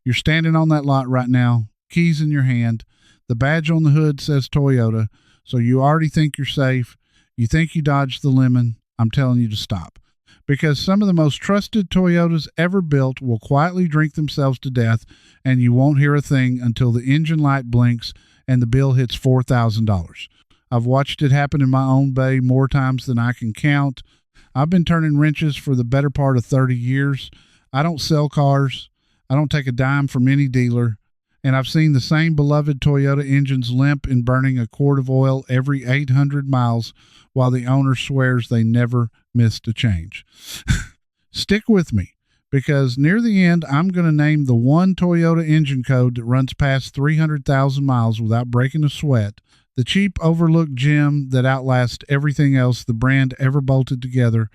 You're standing on that lot right now, keys in your hand. The badge on the hood says Toyota, so you already think you're safe. You think you dodged the lemon. I'm telling you to stop. Because some of the most trusted Toyotas ever built will quietly drink themselves to death, and you won't hear a thing until the engine light blinks and the bill hits $4,000. I've watched it happen in my own bay more times than I can count. I've been turning wrenches for the better part of 30 years. I don't sell cars. I don't take a dime from any dealer. And I've seen the same beloved Toyota engines limp in burning a quart of oil every 800 miles while the owner swears they never missed a change. Stick with me, because near the end, I'm going to name the one Toyota engine code that runs past 300,000 miles without breaking a sweat, the cheap overlooked gem that outlasts everything else the brand ever bolted together,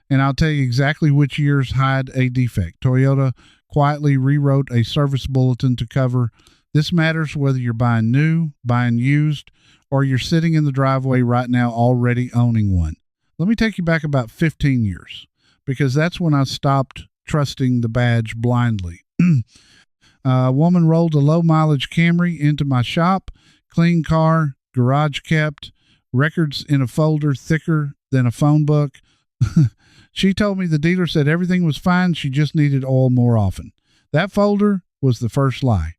and I'll tell you exactly which years hide a defect. Toyota quietly rewrote a service bulletin to cover. This matters whether you're buying new, buying used, or you're sitting in the driveway right now already owning one. Let me take you back about 15 years, because that's when I stopped trusting the badge blindly. A woman rolled a low-mileage Camry into my shop, clean car, garage kept, records in a folder thicker than a phone book. She told me the dealer said everything was fine, she just needed oil more often. That folder was the first lie,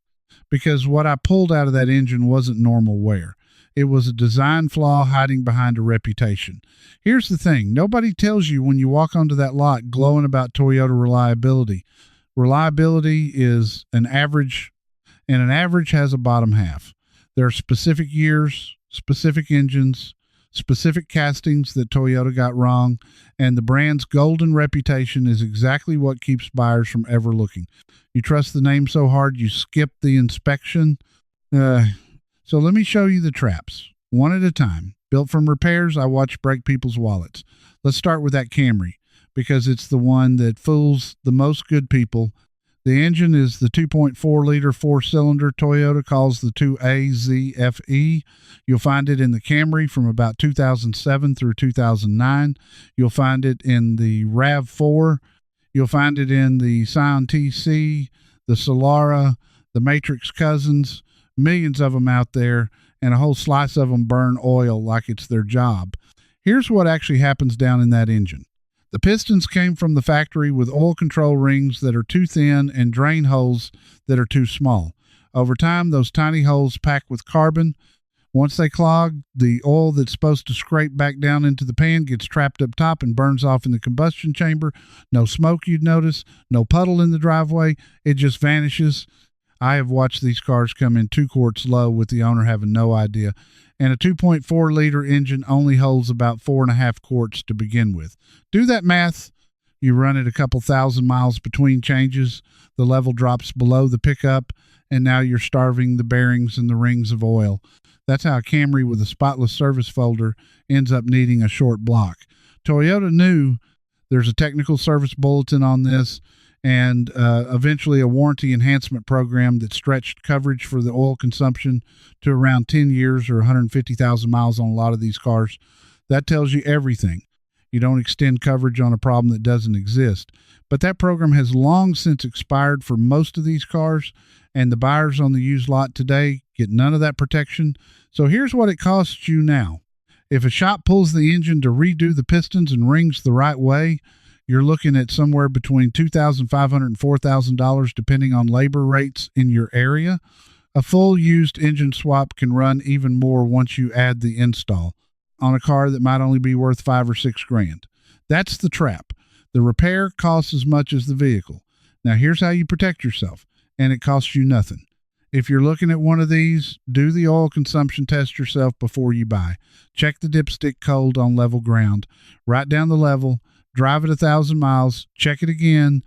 because what I pulled out of that engine wasn't normal wear. It was a design flaw hiding behind a reputation. Here's the thing. Nobody tells you when you walk onto that lot glowing about Toyota reliability. Reliability is an average, and an average has a bottom half. There are specific years, specific engines, specific castings that Toyota got wrong, and the brand's golden reputation is exactly what keeps buyers from ever looking. You trust the name so hard you skip the inspection. So let me show you the traps, one at a time. Built from repairs, I watch break people's wallets. Let's start with that Camry, because it's the one that fools the most good people. The engine is the 2.4-liter four-cylinder Toyota calls the 2AZFE. You'll find it in the Camry from about 2007 through 2009. You'll find it in the RAV4. You'll find it in the Scion TC, the Solara, the Matrix Cousins, millions of them out there, and a whole slice of them burn oil like it's their job. Here's what actually happens down in that engine. The pistons came from the factory with oil control rings that are too thin and drain holes that are too small. Over time, those tiny holes pack with carbon. Once they clog, the oil that's supposed to scrape back down into the pan gets trapped up top and burns off in the combustion chamber. No smoke you'd notice, no puddle in the driveway. It just vanishes. I have watched these cars come in 2 quarts low with the owner having no idea. And a 2.4-liter engine only holds about 4.5 quarts to begin with. Do that math. You run it a couple thousand miles between changes, the level drops below the pickup, and now you're starving the bearings and the rings of oil. That's how a Camry with a spotless service folder ends up needing a short block. Toyota knew there's a technical service bulletin on this, and eventually a warranty enhancement program that stretched coverage for the oil consumption to around 10 years or 150,000 miles on a lot of these cars. That tells you everything. You don't extend coverage on a problem that doesn't exist. But that program has long since expired for most of these cars, and the buyers on the used lot today get none of that protection. So here's what it costs you now. If a shop pulls the engine to redo the pistons and rings the right way, you're looking at somewhere between $2,500 and $4,000 depending on labor rates in your area. A full used engine swap can run even more once you add the install on a car that might only be worth $5,000 or $6,000. That's the trap. The repair costs as much as the vehicle. Now here's how you protect yourself, and it costs you nothing. If you're looking at one of these, do the oil consumption test yourself before you buy. Check the dipstick cold on level ground. Write down the level. Drive it 1,000 miles, check it again.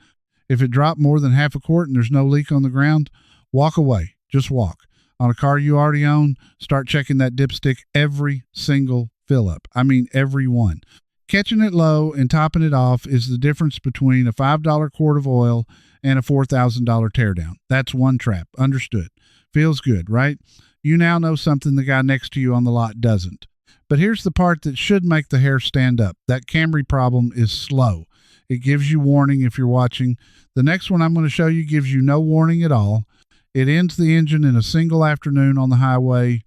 If it dropped more than half a quart and there's no leak on the ground, walk away. Just walk. On a car you already own, start checking that dipstick every single fill up. I mean, every one. Catching it low and topping it off is the difference between a $5 quart of oil and a $4,000 teardown. That's one trap. Understood. Feels good, right? You now know something the guy next to you on the lot doesn't. But here's the part that should make the hair stand up. That Camry problem is slow. It gives you warning if you're watching. The next one I'm going to show you gives you no warning at all. It ends the engine in a single afternoon on the highway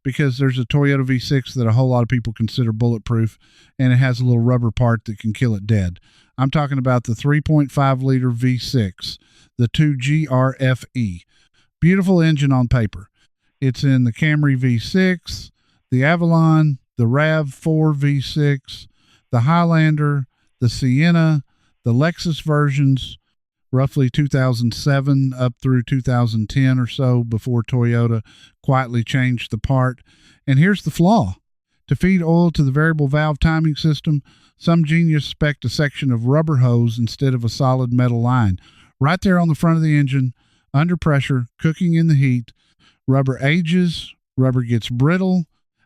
because there's a Toyota V6 that a whole lot of people consider bulletproof, and it has a little rubber part that can kill it dead. I'm talking about the 3.5 liter V6, the 2GRFE. Beautiful engine on paper. It's in the Camry V6, the Avalon, the RAV4 V6, the Highlander, the Sienna, the Lexus versions, roughly 2007 up through 2010 or so before Toyota quietly changed the part. And here's the flaw. To feed oil to the variable valve timing system, some genius spec'd a section of rubber hose instead of a solid metal line. Right there on the front of the engine, under pressure, cooking in the heat, rubber ages, rubber gets brittle,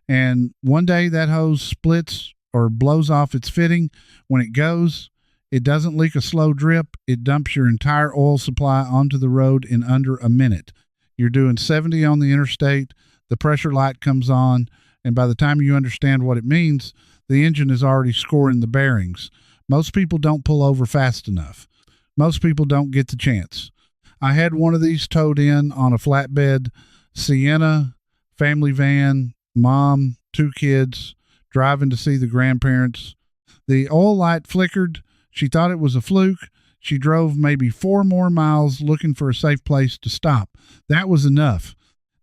and one day that hose splits or blows off its fitting. When it goes, it doesn't leak a slow drip. It dumps your entire oil supply onto the road in under a minute. You're doing 70 on the interstate, the pressure light comes on, and by the time you understand what it means, the engine is already scoring the bearings. Most people don't pull over fast enough. Most people don't get the chance. I had one of these towed in on a flatbed Sienna, family van, mom, 2 kids, driving to see the grandparents. The oil light flickered. She thought it was a fluke. She drove maybe 4 more miles looking for a safe place to stop. That was enough.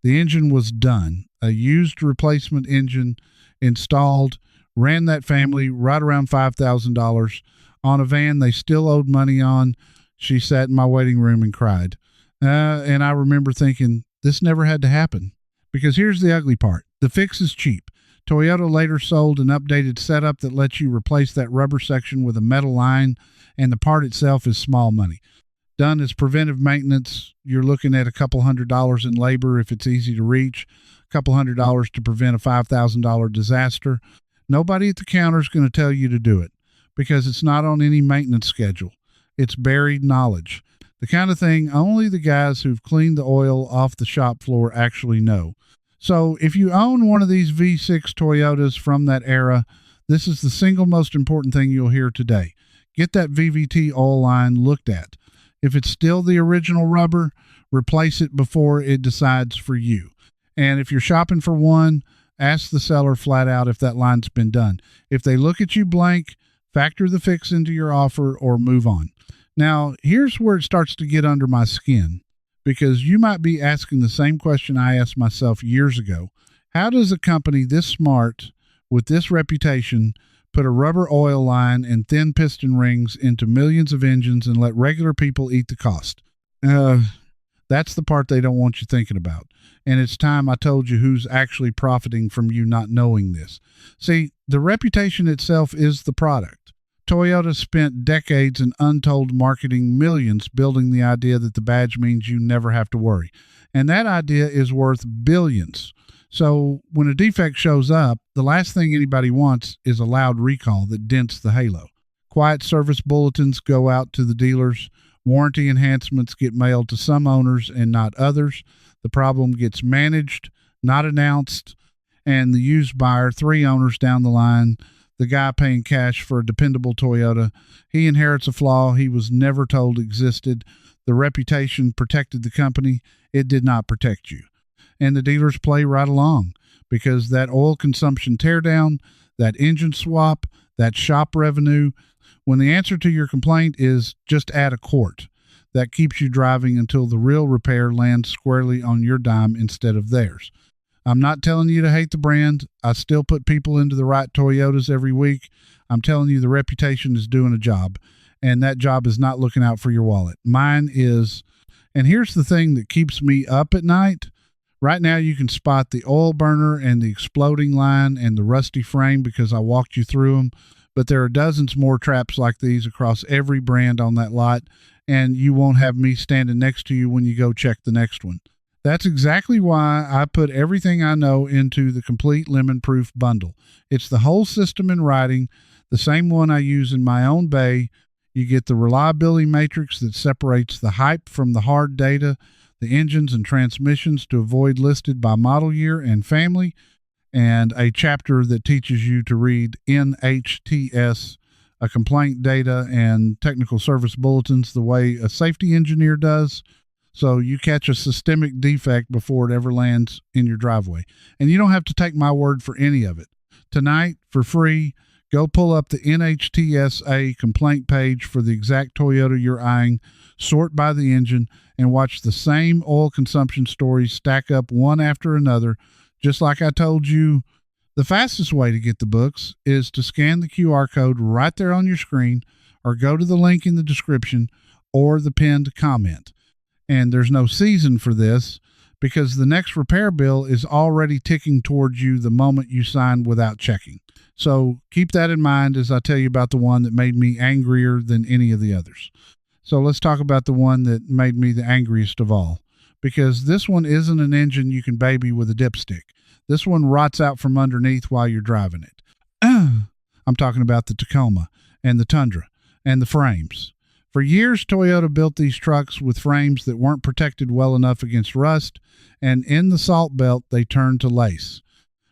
The engine was done. A used replacement engine installed, ran that family right around $5,000 on a van they still owed money on. She sat in my waiting room and cried. And I remember thinking, this never had to happen. Because here's the ugly part. The fix is cheap. Toyota later sold an updated setup that lets you replace that rubber section with a metal line, and the part itself is small money. Done as preventive maintenance, you're looking at a couple $100 in labor if it's easy to reach, a couple $100 to prevent a $5,000 disaster. Nobody at the counter is going to tell you to do it because it's not on any maintenance schedule. It's buried knowledge. The kind of thing only the guys who've cleaned the oil off the shop floor actually know. So if you own one of these V6 Toyotas from that era, this is the single most important thing you'll hear today. Get that VVT oil line looked at. If it's still the original rubber, replace it before it decides for you. And if you're shopping for one, ask the seller flat out if that line's been done. If they look at you blank, factor the fix into your offer or move on. Now, here's where it starts to get under my skin, because you might be asking the same question I asked myself years ago. How does a company this smart, with this reputation, put a rubber oil line and thin piston rings into millions of engines and let regular people eat the cost? That's the part they don't want you thinking about. And it's time I told you who's actually profiting from you not knowing this. See, the reputation itself is the product. Toyota spent decades and untold marketing millions building the idea that the badge means you never have to worry. And that idea is worth billions. So when a defect shows up, the last thing anybody wants is a loud recall that dents the halo. Quiet service bulletins go out to the dealers. Warranty enhancements get mailed to some owners and not others. The problem gets managed, not announced, and the used buyer, 3 owners down the line, the guy paying cash for a dependable Toyota, he inherits a flaw he was never told existed. The reputation protected the company. It did not protect you. And the dealers play right along because that oil consumption teardown, that engine swap, that shop revenue, when the answer to your complaint is just add a quart, that keeps you driving until the real repair lands squarely on your dime instead of theirs. I'm not telling you to hate the brand. I still put people into the right Toyotas every week. I'm telling you the reputation is doing a job, and that job is not looking out for your wallet. Mine is. And here's the thing that keeps me up at night. Right now you can spot the oil burner and the exploding line and the rusty frame because I walked you through them, but there are dozens more traps like these across every brand on that lot, and you won't have me standing next to you when you go check the next one. That's exactly why I put everything I know into the complete lemon-proof bundle. It's the whole system in writing, the same one I use in my own bay. You get the reliability matrix that separates the hype from the hard data, the engines and transmissions to avoid listed by model year and family, and a chapter that teaches you to read NHTS a complaint data and technical service bulletins the way a safety engineer does. So you catch a systemic defect before it ever lands in your driveway. And you don't have to take my word for any of it. Tonight, for free, go pull up the NHTSA complaint page for the exact Toyota you're eyeing, sort by the engine, and watch the same oil consumption stories stack up one after another. Just like I told you, the fastest way to get the books is to scan the QR code right there on your screen, or go to the link in the description or the pinned comment. And there's no season for this, because the next repair bill is already ticking towards you the moment you sign without checking. So keep that in mind as I tell you about the one that made me angrier than any of the others. So let's talk about the one that made me the angriest of all, because this one isn't an engine you can baby with a dipstick. This one rots out from underneath while you're driving it. I'm talking about the Tacoma and the Tundra and the frames. For years, Toyota built these trucks with frames that weren't protected well enough against rust, and in the salt belt, they turned to lace.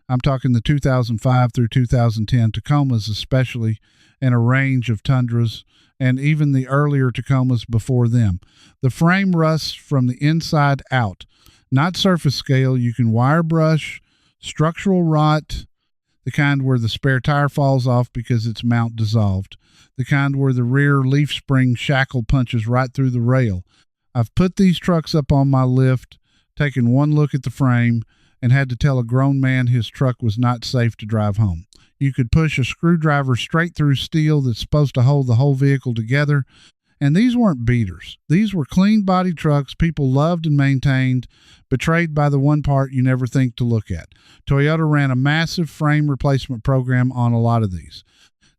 I'm talking the 2005 through 2010 Tacomas especially, and a range of Tundras, and even the earlier Tacomas before them. The frame rusts from the inside out, not surface scale. You can wire brush, structural rot, the kind where the spare tire falls off because its mount dissolved, the kind where the rear leaf spring shackle punches right through the rail. I've put these trucks up on my lift, taken one look at the frame, and had to tell a grown man his truck was not safe to drive home. You could push a screwdriver straight through steel that's supposed to hold the whole vehicle together. And these weren't beaters. These were clean body trucks people loved and maintained, betrayed by the one part you never think to look at. Toyota ran a massive frame replacement program on a lot of these.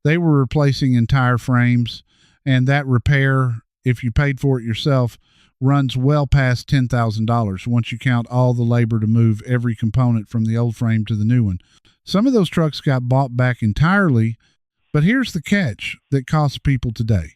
They were replacing entire frames, and that repair, if you paid for it yourself, runs well past $10,000 once you count all the labor to move every component from the old frame to the new one. Some of those trucks got bought back entirely, but here's the catch that costs people today.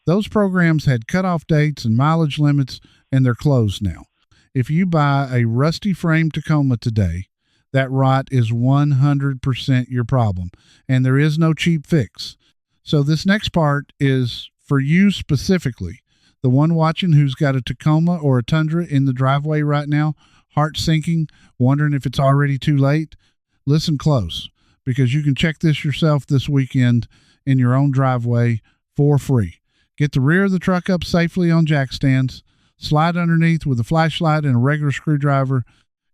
Those programs had cutoff dates and mileage limits, and they're closed now. If you buy a rusty frame Tacoma today, that rot is 100% your problem, and there is no cheap fix. So this next part is for you specifically, the one watching who's got a Tacoma or a Tundra in the driveway right now, heart sinking, wondering if it's already too late. Listen close, because you can check this yourself this weekend in your own driveway for free. Get the rear of the truck up safely on jack stands, slide underneath with a flashlight and a regular screwdriver,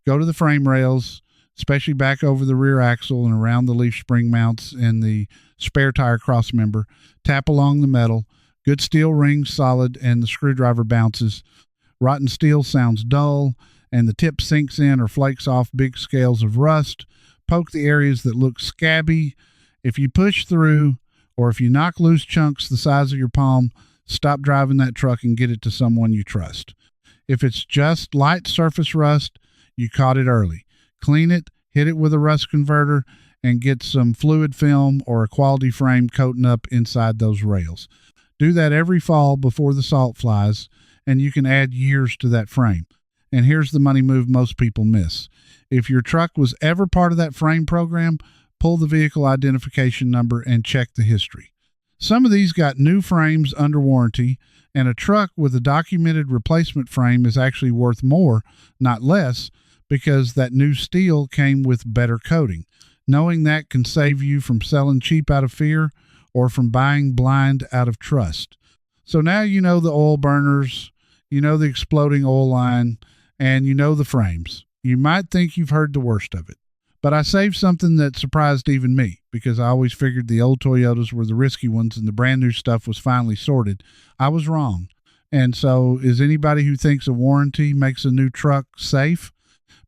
go to the frame rails, especially back over the rear axle and around the leaf spring mounts and the spare tire cross member, tap along the metal, good steel rings solid, and the screwdriver bounces. Rotten steel sounds dull, and the tip sinks in or flakes off big scales of rust. Poke the areas that look scabby. If you push through, or if you knock loose chunks the size of your palm, stop driving that truck and get it to someone you trust. If it's just light surface rust, you caught it early. Clean it, hit it with a rust converter, and get some fluid film or a quality frame coating up inside those rails. Do that every fall before the salt flies, and you can add years to that frame. And here's the money move most people miss. If your truck was ever part of that frame program, pull the vehicle identification number and check the history. Some of these got new frames under warranty, and a truck with a documented replacement frame is actually worth more, not less, because that new steel came with better coating. Knowing that can save you from selling cheap out of fear or from buying blind out of trust. So now you know the oil burners, you know the exploding oil line, and you know the frames. You might think you've heard the worst of it. But I saved something that surprised even me, because I always figured the old Toyotas were the risky ones and the brand new stuff was finally sorted. I was wrong. And so is anybody who thinks a warranty makes a new truck safe?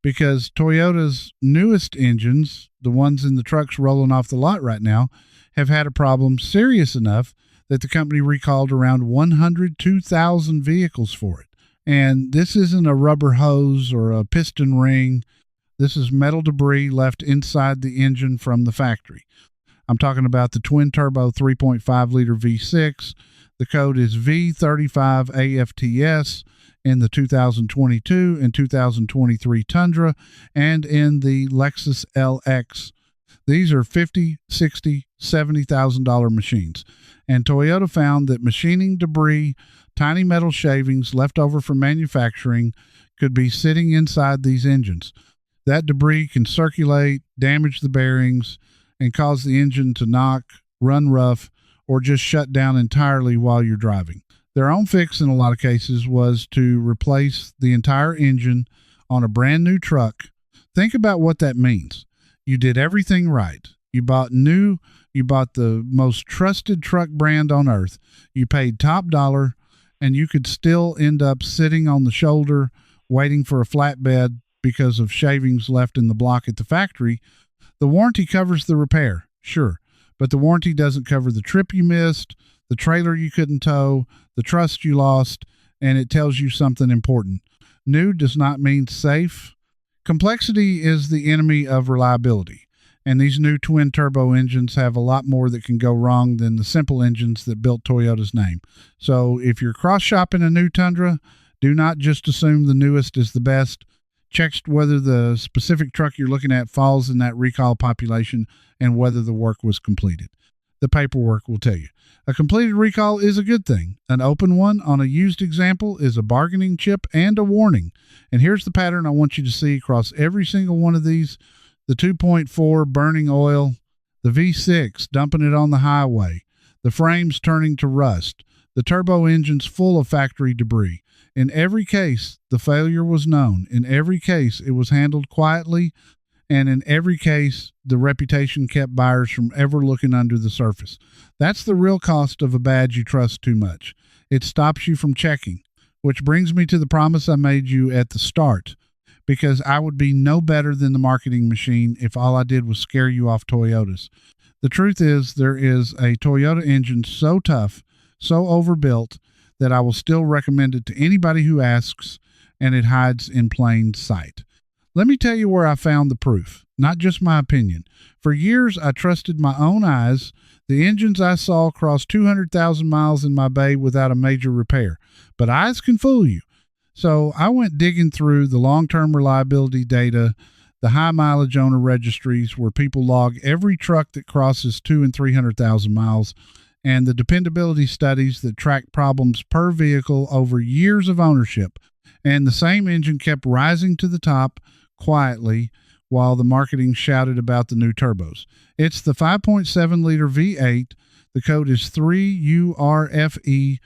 Because Toyota's newest engines, the ones in the trucks rolling off the lot right now, have had a problem serious enough that the company recalled around 102,000 vehicles for it. And this isn't a rubber hose or a piston ring. This is metal debris left inside the engine from the factory. I'm talking about the twin-turbo 3.5-liter V6. The code is V35AFTS in the 2022 and 2023 Tundra, and in the Lexus LX These are $50, $60, $70,000 machines. And Toyota found that machining debris, tiny metal shavings left over from manufacturing, could be sitting inside these engines. That debris can circulate, damage the bearings, and cause the engine to knock, run rough, or just shut down entirely while you're driving. Their own fix in a lot of cases was to replace the entire engine on a brand new truck. Think about what that means. You did everything right. You bought the most trusted truck brand on earth. You paid top dollar, and you could still end up sitting on the shoulder waiting for a flatbed because of shavings left in the block at the factory. The warranty covers the repair, sure, but the warranty doesn't cover the trip you missed, the trailer you couldn't tow, the trust you lost, and it tells you something important. New does not mean safe. Complexity is the enemy of reliability, and these new twin-turbo engines have a lot more that can go wrong than the simple engines that built Toyota's name. So if you're cross-shopping a new Tundra, do not just assume the newest is the best. Check whether the specific truck you're looking at falls in that recall population and whether the work was completed. The paperwork will tell you. A completed recall is a good thing. An open one on a used example is a bargaining chip and a warning. And here's the pattern I want you to see across every single one of these. The 2.4 burning oil, the V6 dumping it on the highway, the frames turning to rust, the turbo engines full of factory debris. In every case, the failure was known. In every case, it was handled quietly. And in every case, the reputation kept buyers from ever looking under the surface. That's the real cost of a badge you trust too much. It stops you from checking, which brings me to the promise I made you at the start, because I would be no better than the marketing machine if all I did was scare you off Toyotas. The truth is, there is a Toyota engine so tough, so overbuilt, that I will still recommend it to anybody who asks, and it hides in plain sight. Let me tell you where I found the proof, not just my opinion. For years, I trusted my own eyes. The engines I saw crossed 200,000 miles in my bay without a major repair. But eyes can fool you. So I went digging through the long-term reliability data, the high mileage owner registries where people log every truck that crosses 200,000 and 300,000 miles, and the dependability studies that track problems per vehicle over years of ownership. And the same engine kept rising to the top quietly while the marketing shouted about the new turbos. It's the 5.7 liter V8. The code is 3URFE.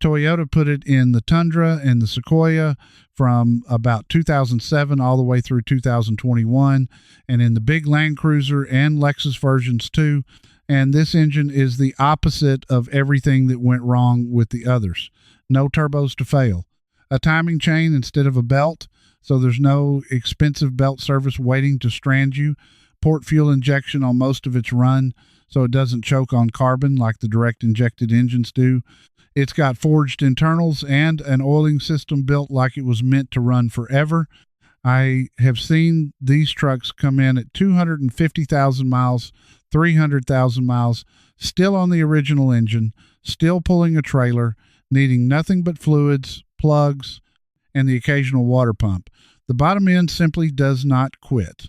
Toyota put it in the Tundra and the Sequoia from about 2007 all the way through 2021, and in the big Land Cruiser and Lexus versions too. And this engine is the opposite of everything that went wrong with the others. No turbos to fail. A timing chain instead of a belt, so there's no expensive belt service waiting to strand you. Port fuel injection on most of its run, so it doesn't choke on carbon like the direct injected engines do. It's got forged internals and an oiling system built like it was meant to run forever. I have seen these trucks come in at 250,000 miles, 300,000 miles, still on the original engine, still pulling a trailer, needing nothing but fluids, plugs, and the occasional water pump. The bottom end simply does not quit.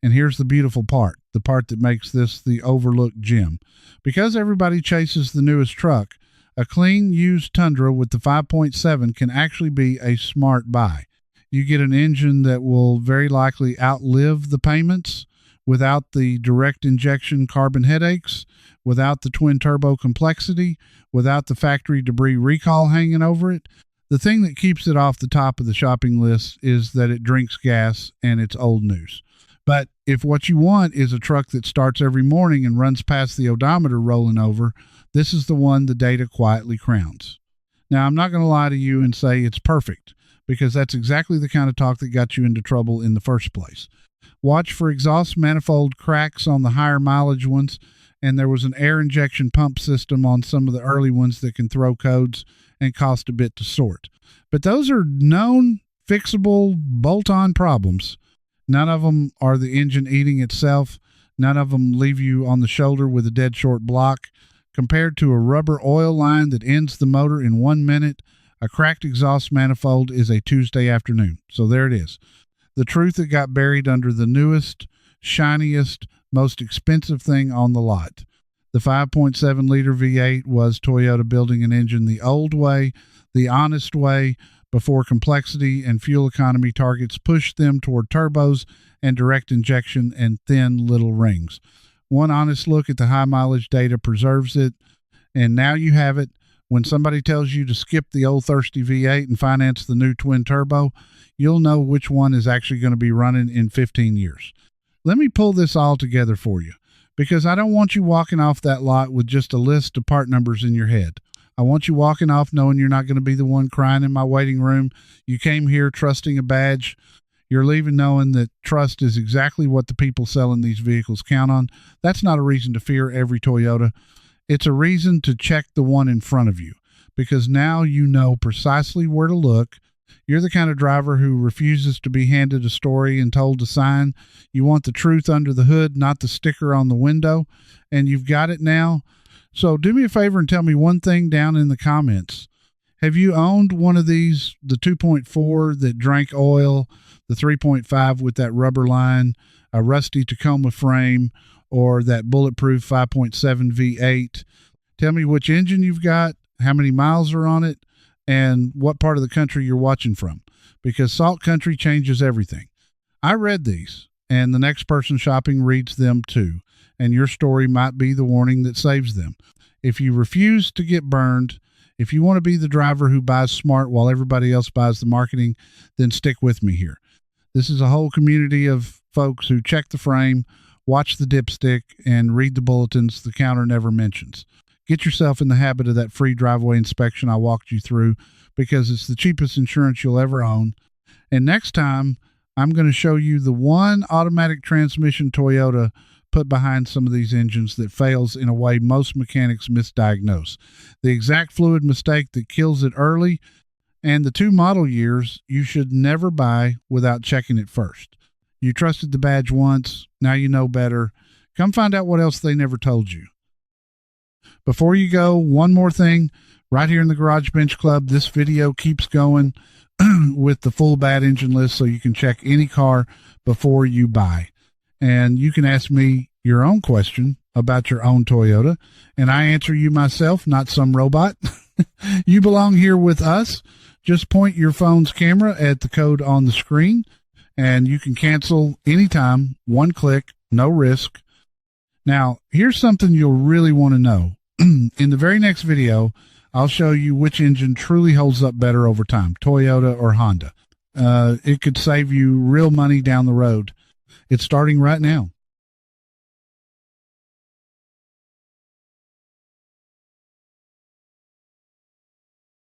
And here's the beautiful part, the part that makes this the overlooked gem. Because everybody chases the newest truck, a clean used Tundra with the 5.7 can actually be a smart buy. You get an engine that will very likely outlive the payments without the direct injection carbon headaches, without the twin turbo complexity, without the factory debris recall hanging over it. The thing that keeps it off the top of the shopping list is that it drinks gas and it's old news. But if what you want is a truck that starts every morning and runs past the odometer rolling over, this is the one the data quietly crowns. Now, I'm not going to lie to you and say it's perfect, because that's exactly the kind of talk that got you into trouble in the first place. Watch for exhaust manifold cracks on the higher mileage ones, and there was an air injection pump system on some of the early ones that can throw codes and cost a bit to sort. But those are known, fixable, bolt-on problems. None of them are the engine eating itself. None of them leave you on the shoulder with a dead short block. Compared to a rubber oil line that ends the motor in 1 minute, a cracked exhaust manifold is a Tuesday afternoon. So there it is. The truth that got buried under the newest, shiniest, most expensive thing on the lot. The 5.7 liter V8 was Toyota building an engine the old way, the honest way, before complexity and fuel economy targets pushed them toward turbos and direct injection and thin little rings. One honest look at the high mileage data preserves it, and now you have it. When somebody tells you to skip the old thirsty V8 and finance the new twin turbo, you'll know which one is actually going to be running in 15 years. Let me pull this all together for you, because I don't want you walking off that lot with just a list of part numbers in your head. I want you walking off knowing you're not going to be the one crying in my waiting room. You came here trusting a badge. You're leaving knowing that trust is exactly what the people selling these vehicles count on. That's not a reason to fear every Toyota. It's a reason to check the one in front of you, because now you know precisely where to look. You're the kind of driver who refuses to be handed a story and told to sign. You want the truth under the hood, not the sticker on the window, and you've got it now. So do me a favor and tell me one thing down in the comments. Have you owned one of these, the 2.4 that drank oil, the 3.5 with that rubber line, a rusty Tacoma frame, or that bulletproof 5.7 V8? Tell me which engine you've got, how many miles are on it, and what part of the country you're watching from, because Salt Country changes everything. I read these, and the next person shopping reads them too, and your story might be the warning that saves them. If you refuse to get burned, if you want to be the driver who buys smart while everybody else buys the marketing, then stick with me here. This is a whole community of folks who check the frame, watch the dipstick, and read the bulletins the counter never mentions. Get yourself in the habit of that free driveway inspection I walked you through, because it's the cheapest insurance you'll ever own. And next time, I'm going to show you the one automatic transmission Toyota put behind some of these engines that fails in a way most mechanics misdiagnose. The exact fluid mistake that kills it early, and the 2 model years you should never buy without checking it first. You trusted the badge once, now you know better. Come find out what else they never told you. Before you go, one more thing. Right here in the Garage Bench Club, this video keeps going with the full bad engine list, so you can check any car before you buy. And you can ask me your own question about your own Toyota, and I answer you myself, not some robot. You belong here with us. Just point your phone's camera at the code on the screen, and you can cancel anytime, one click, no risk. Now, here's something you'll really want to know. In the very next video, I'll show you which engine truly holds up better over time, Toyota or Honda. It could save you real money down the road. It's starting right now.